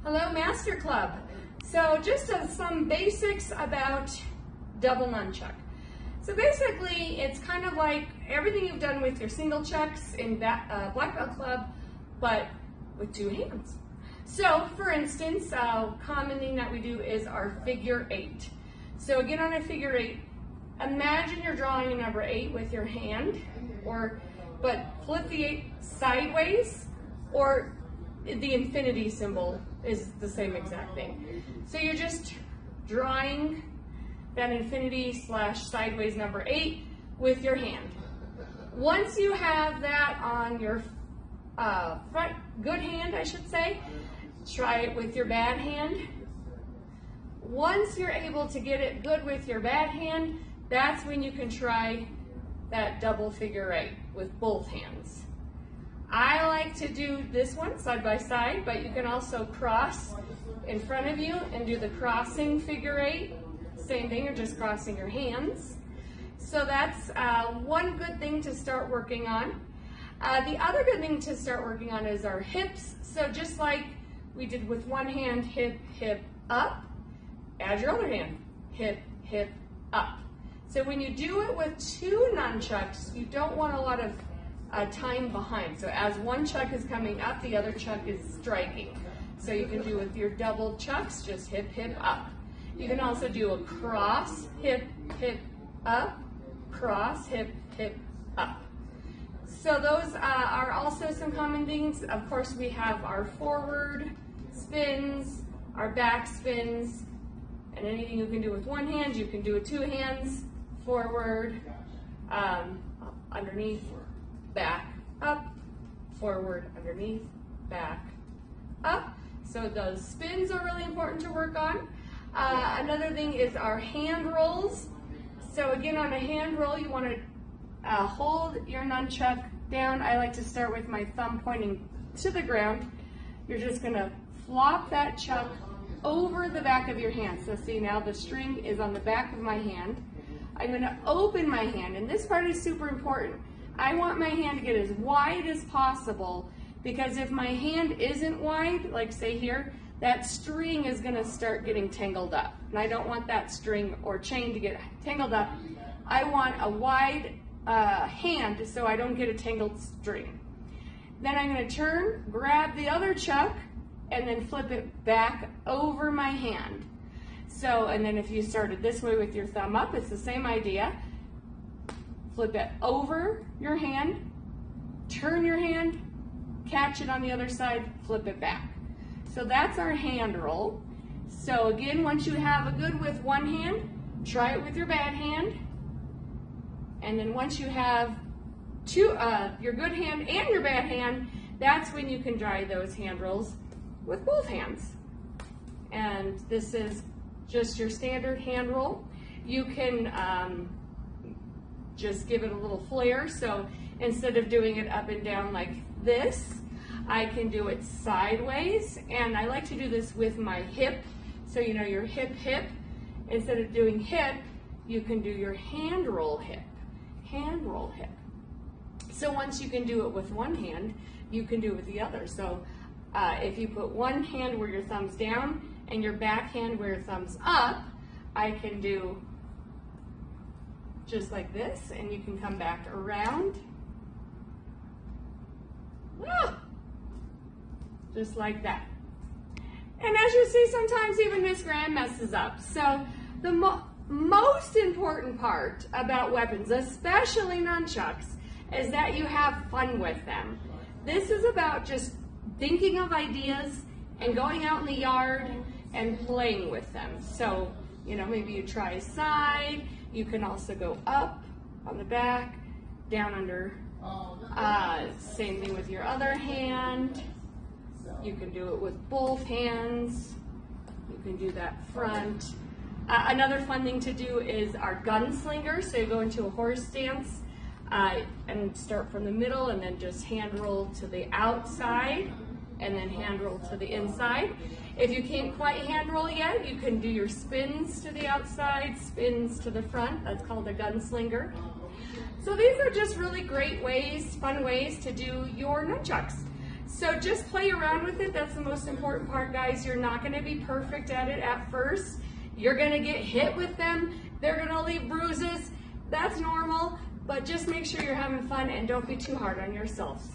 Hello, Master Club. So just some basics about double nunchuck. So basically, it's kind of like everything you've done with your single chucks in Black Belt Club, but with two hands. So for instance, a common thing that we do is our figure eight. So again, on a figure eight, imagine you're drawing a number 8 with your hand, but flip the 8 sideways, or the infinity symbol is the same exact thing. So you're just drawing that infinity / sideways number 8 with your hand. Once you have that on your front good hand, I should say, try it with your bad hand. Once you're able to get it good with your bad hand, that's when you can try that double figure 8 with both hands. I like to do this one side by side, but you can also cross in front of you and do the crossing figure 8. Same thing, you're just crossing your hands. So that's one good thing to start working on. The other good thing to start working on is our hips. So just like we did with one hand, hip, hip, up, add your other hand, hip, hip, up. So when you do it with two nunchucks, you don't want a lot of time behind. So as one chuck is coming up, the other chuck is striking. So you can do with your double chucks, just hip, hip, up. You can also do a cross, hip, hip, up, cross, hip, hip, up. So those are also some common things. Of course, we have our forward spins, our back spins, and anything you can do with one hand, you can do with two hands. Forward, underneath, back, up, forward, underneath, back, up. So those spins are really important to work on. Another thing is our hand rolls. So again, on a hand roll, you want to hold your nunchuck down. I like to start with my thumb pointing to the ground. You're just going to flop that chuck over the back of your hand. So see, now the string is on the back of my hand. I'm going to open my hand, and this part is super important. I want my hand to get as wide as possible, because if my hand isn't wide, like say here, that string is going to start getting tangled up. And I don't want that string or chain to get tangled up. I want a wide hand so I don't get a tangled string. Then I'm going to turn, grab the other chuck, and then flip it back over my hand. So, and then if you started this way with your thumb up, it's the same idea. Flip it over your hand, turn your hand, catch it on the other side, flip it back. So that's our hand roll. So again, once you have a good with one hand, try it with your bad hand. And then once you have your good hand and your bad hand, that's when you can try those hand rolls with both hands. And this is just your standard hand roll. You can just give it a little flair. So instead of doing it up and down like this, I can do it sideways. And I like to do this with my hip. So you know your hip, hip. Instead of doing hip, you can do your hand roll hip. Hand roll hip. So once you can do it with one hand, you can do it with the other. So if you put one hand where your thumb's down and your back hand where your thumb's up, I can do just like this, and you can come back around. Just like that. And as you see, sometimes even Miss Graham messes up. So the most important part about weapons, especially nunchucks, is that you have fun with them. This is about just thinking of ideas and going out in the yard and playing with them. So, you know, maybe you try a side. You can also go up on the back, down under. Same thing with your other hand. You can do it with both hands. You can do that front. Another fun thing to do is our gunslinger. So you go into a horse stance and start from the middle, and then just hand roll to the outside, and then hand roll to the inside. If you can't quite hand roll yet, you can do your spins to the outside, spins to the front. That's called a gunslinger. So these are just really great ways, fun ways to do your nunchucks. So just play around with it. That's the most important part, guys. You're not gonna be perfect at it at first. You're gonna get hit with them. They're gonna leave bruises. That's normal, but just make sure you're having fun and don't be too hard on yourselves.